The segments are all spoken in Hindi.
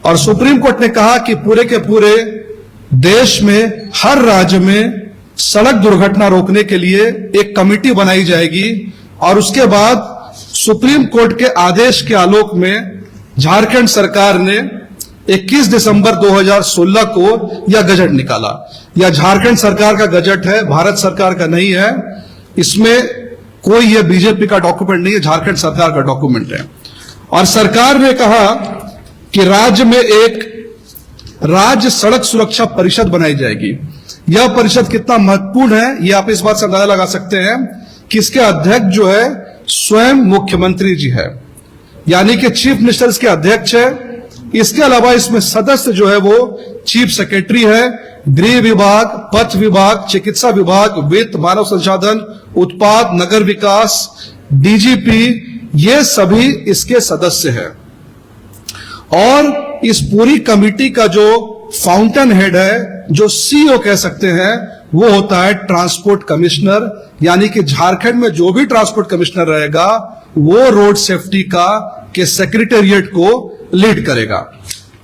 और सुप्रीम कोर्ट ने कहा कि पूरे के पूरे देश में हर राज्य में सड़क दुर्घटना रोकने के लिए एक कमेटी बनाई जाएगी और उसके बाद सुप्रीम कोर्ट के आदेश के आलोक में झारखंड सरकार ने 21 दिसंबर 2016 को यह गजट निकाला। यह झारखंड सरकार का गजट है, भारत सरकार का नहीं है। इसमें कोई यह बीजेपी का डॉक्यूमेंट नहीं है, झारखंड सरकार का डॉक्यूमेंट है। और सरकार ने कहा कि राज्य में एक राज्य सड़क सुरक्षा परिषद बनाई जाएगी। यह परिषद कितना महत्वपूर्ण है, यह आप इस बात से अंदाजा लगा सकते हैं कि इसके अध्यक्ष जो है स्वयं मुख्यमंत्री जी है, यानी कि चीफ मिनिस्टर इसके अध्यक्ष है। इसके अलावा इसमें सदस्य जो है वो चीफ सेक्रेटरी है, गृह विभाग, पथ विभाग, चिकित्सा विभाग, वित्त, मानव संसाधन, उत्पाद, नगर विकास, डीजीपी, ये सभी इसके सदस्य हैं। और इस पूरी कमेटी का जो फाउंटेन हेड है, जो सीईओ कह सकते हैं, वो होता है ट्रांसपोर्ट कमिश्नर, यानी कि झारखंड में जो भी ट्रांसपोर्ट कमिश्नर रहेगा वो रोड सेफ्टी का के सेक्रेटेरिएट को लीड करेगा।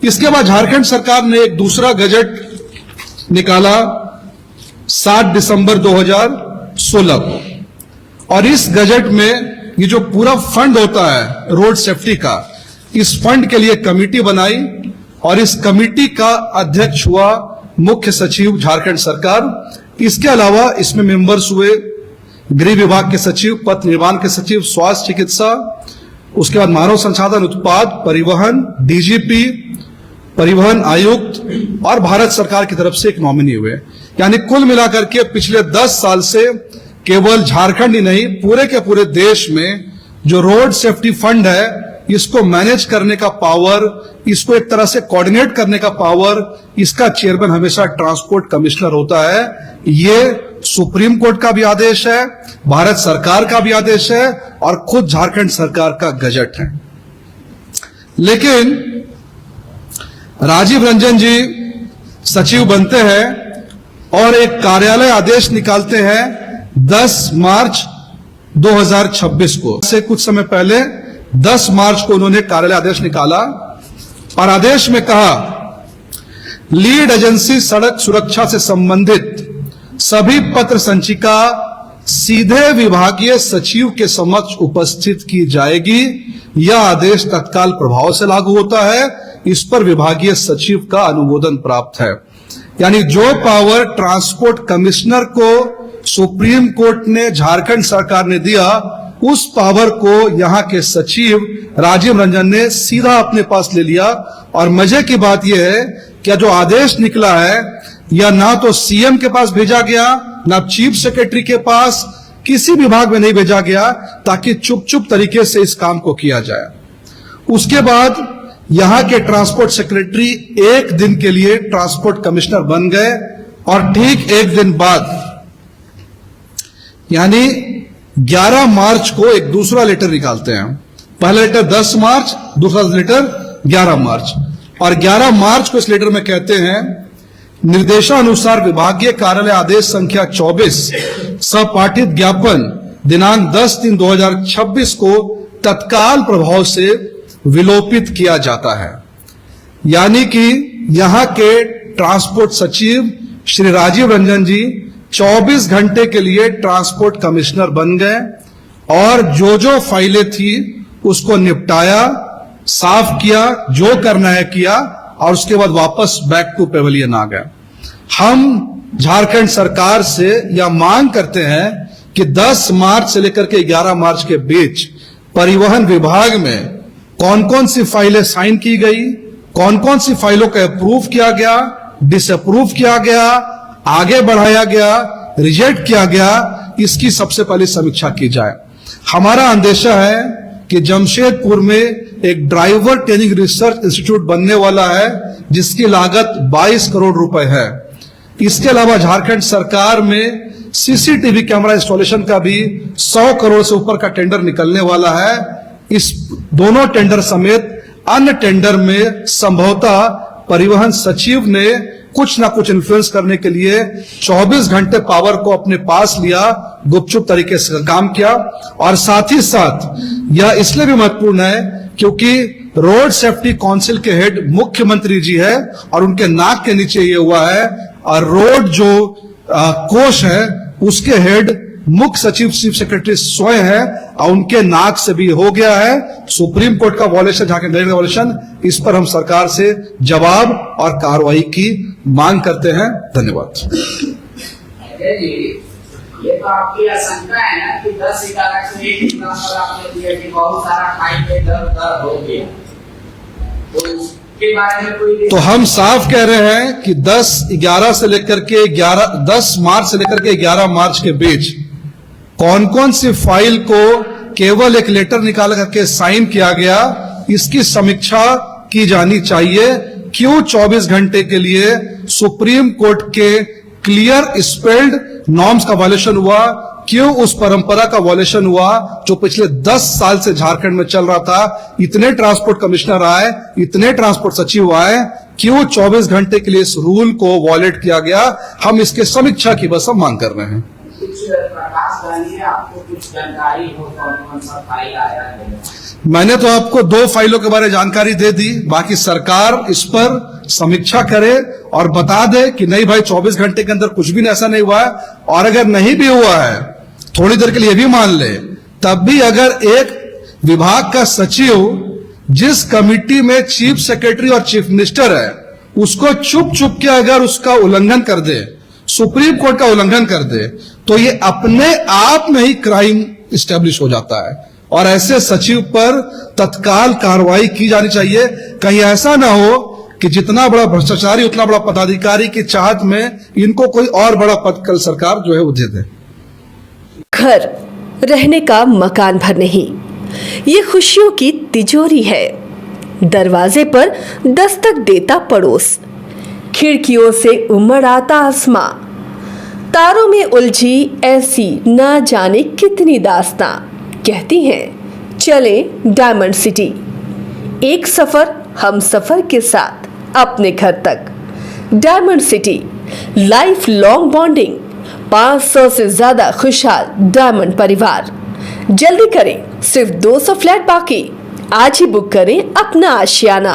इसके बाद झारखंड सरकार ने एक दूसरा गजट निकाला 7 दिसंबर 2016 को, और इस गजट में ये जो पूरा फंड होता है रोड सेफ्टी का, इस फंड के लिए कमेटी बनाई और इस कमेटी का अध्यक्ष हुआ मुख्य सचिव झारखंड सरकार। इसके अलावा इसमें मेंबर्स हुए गृह विभाग के सचिव, पथ निर्माण के सचिव, स्वास्थ्य चिकित्सा, उसके बाद मानव संसाधन, उत्पाद, परिवहन, डीजीपी, परिवहन आयुक्त और भारत सरकार की तरफ से एक नॉमिनी हुए। यानी कुल मिलाकर के पिछले 10 साल से केवल झारखंड ही नहीं, पूरे के पूरे देश में जो रोड सेफ्टी फंड है, इसको मैनेज करने का पावर, इसको एक तरह से कोऑर्डिनेट करने का पावर, इसका चेयरमैन हमेशा ट्रांसपोर्ट कमिश्नर होता है। ये सुप्रीम कोर्ट का भी आदेश है, भारत सरकार का भी आदेश है और खुद झारखंड सरकार का गजट है। लेकिन राजीव रंजन जी सचिव बनते हैं और एक कार्यालय आदेश निकालते हैं 10 मार्च 2026 को। से कुछ समय पहले 10 मार्च को उन्होंने कार्यालय आदेश निकाला और आदेश में कहा, लीड एजेंसी सड़क सुरक्षा से संबंधित सभी पत्र संचिका सीधे विभागीय सचिव के समक्ष उपस्थित की जाएगी। यह आदेश तत्काल प्रभाव से लागू होता है, इस पर विभागीय सचिव का अनुमोदन प्राप्त है। यानी जो पावर ट्रांसपोर्ट कमिश्नर को सुप्रीम कोर्ट ने, झारखंड सरकार ने दिया, उस पावर को यहां के सचिव राजीव रंजन ने सीधा अपने पास ले लिया। और मजे की बात यह है कि जो आदेश निकला है, यह ना तो सीएम के पास भेजा गया, ना चीफ सेक्रेटरी के पास, किसी विभाग में नहीं भेजा गया, ताकि चुप चुप तरीके से इस काम को किया जाए। उसके बाद यहां के ट्रांसपोर्ट सेक्रेटरी एक दिन के लिए ट्रांसपोर्ट कमिश्नर बन गए और ठीक एक दिन बाद यानी 11 मार्च को एक दूसरा लेटर निकालते हैं। पहला लेटर 10 मार्च, दूसरा लेटर 11 मार्च। और 11 मार्च को इस लेटर में कहते हैं, निर्देशानुसार विभागीय कार्यालय आदेश संख्या 24 सपाठित ज्ञापन दिनांक 10/3/2026 को तत्काल प्रभाव से विलोपित किया जाता है। यानी कि यहां के ट्रांसपोर्ट सचिव श्री राजीव रंजन जी 24 घंटे के लिए ट्रांसपोर्ट कमिश्नर बन गए और जो जो फाइलें थी उसको निपटाया, साफ किया, जो करना है किया और उसके बाद वापस बैक टू पेविलियन आ गए। हम झारखंड सरकार से यह मांग करते हैं कि 10 मार्च से लेकर के 11 मार्च के बीच परिवहन विभाग में कौन कौन सी फाइलें साइन की गई, कौन कौन सी फाइलों का अप्रूव किया गया, डिसअप्रूव किया गया, आगे बढ़ाया गया, रिजेक्ट किया गया, इसकी सबसे पहले समीक्षा की जाए। हमारा अंदेशा है कि जमशेदपुर में एक ड्राइवर ट्रेनिंग रिसर्च इंस्टीट्यूट बनने वाला है, जिसकी लागत 22 करोड़ रुपए है। इसके अलावा झारखंड सरकार में सीसीटीवी कैमरा इंस्टॉलेशन का भी 100 करोड़ से ऊपर का टेंडर निकलने वाला है। इस दोनों टेंडर समेत अन्य टेंडर में संभवतः परिवहन सचिव ने कुछ ना कुछ इन्फ्लुएंस करने के लिए 24 घंटे पावर को अपने पास लिया, गुपचुप तरीके से काम किया। और साथ ही साथ यह इसलिए भी महत्वपूर्ण है क्योंकि रोड सेफ्टी काउंसिल के हेड मुख्यमंत्री जी है और उनके नाक के नीचे ये हुआ है, और रोड जो कोष है उसके हेड मुख्य सचिव चीफ सेक्रेटरी स्वयं है और उनके नाक से भी हो गया है। सुप्रीम कोर्ट का वॉयलेशन, झारखंड का वॉयलेशन, इस पर हम सरकार से जवाब और कार्रवाई की मांग करते हैं। धन्यवाद। ये तो आपकी आशंका है ना कि 10-11 से एक एग्जाम्पल आपने दिया कि बहुत सारा फाइल पे दर हो गया, तो उसके बारे में कोई तो हम साफ कह रहे हैं कि 10 से लेकर के 10 मार्च से लेकर के 11 मार्च के बीच कौन कौन सी फाइल को केवल एक लेटर निकाल करके साइन किया गया, इसकी समीक्षा की जानी चाहिए। क्यों 24 घंटे के लिए सुप्रीम कोर्ट के क्लियर स्पेल्ड नॉर्म्स का वायलेशन हुआ, क्यों उस परंपरा का वायलेशन हुआ जो पिछले 10 साल से झारखंड में चल रहा था। इतने ट्रांसपोर्ट कमिश्नर आए, इतने ट्रांसपोर्ट सचिव आए, क्यों 24 घंटे के लिए इस रूल को वॉयलेट किया गया, हम इसके समीक्षा की बस हम मांग कर रहे हैं। आपको कुछ जानकारी हो कौन सा फाइल आया है? मैंने तो आपको 2 फाइलों के बारे में जानकारी दे दी, बाकी सरकार इस पर समीक्षा करे और बता दे कि नहीं भाई 24 घंटे के अंदर कुछ भी ऐसा नहीं हुआ है। और अगर नहीं भी हुआ है, थोड़ी देर के लिए भी मान ले, तब भी अगर एक विभाग का सचिव जिस कमिटी में चीफ सेक्रेटरी और चीफ मिनिस्टर है, उसको चुप चुप के अगर उसका उल्लंघन कर दे, सुप्रीम कोर्ट का उल्लंघन कर दे, तो ये अपने आप में ही क्राइम स्टैब्लिश हो जाता है और ऐसे सचिव पर तत्काल कार्रवाई की जानी चाहिए। कहीं ऐसा ना हो कि जितना बड़ा भ्रष्टाचारी उतना बड़ा पदाधिकारी की चाहत में इनको कोई और बड़ा पद कल सरकार जो है वो दे दे। घर रहने का मकान भर नहीं, ये खुशियों की तिजोरी है। दरवाजे पर दस्तक देता पड़ोस, खिड़कियों से उमड़ आता आसमां, तारों में उलझी ऐसी ना जाने कितनी दास्तां। कहती हैं चले डायमंड सिटी, एक सफर हम सफर के साथ अपने घर तक। Diamond city, life long bonding, 500 से ज्यादा खुशहाल डायमंड परिवार। जल्दी करें, सिर्फ 200 फ्लैट बाकी। आज ही बुक करें अपना आशियाना।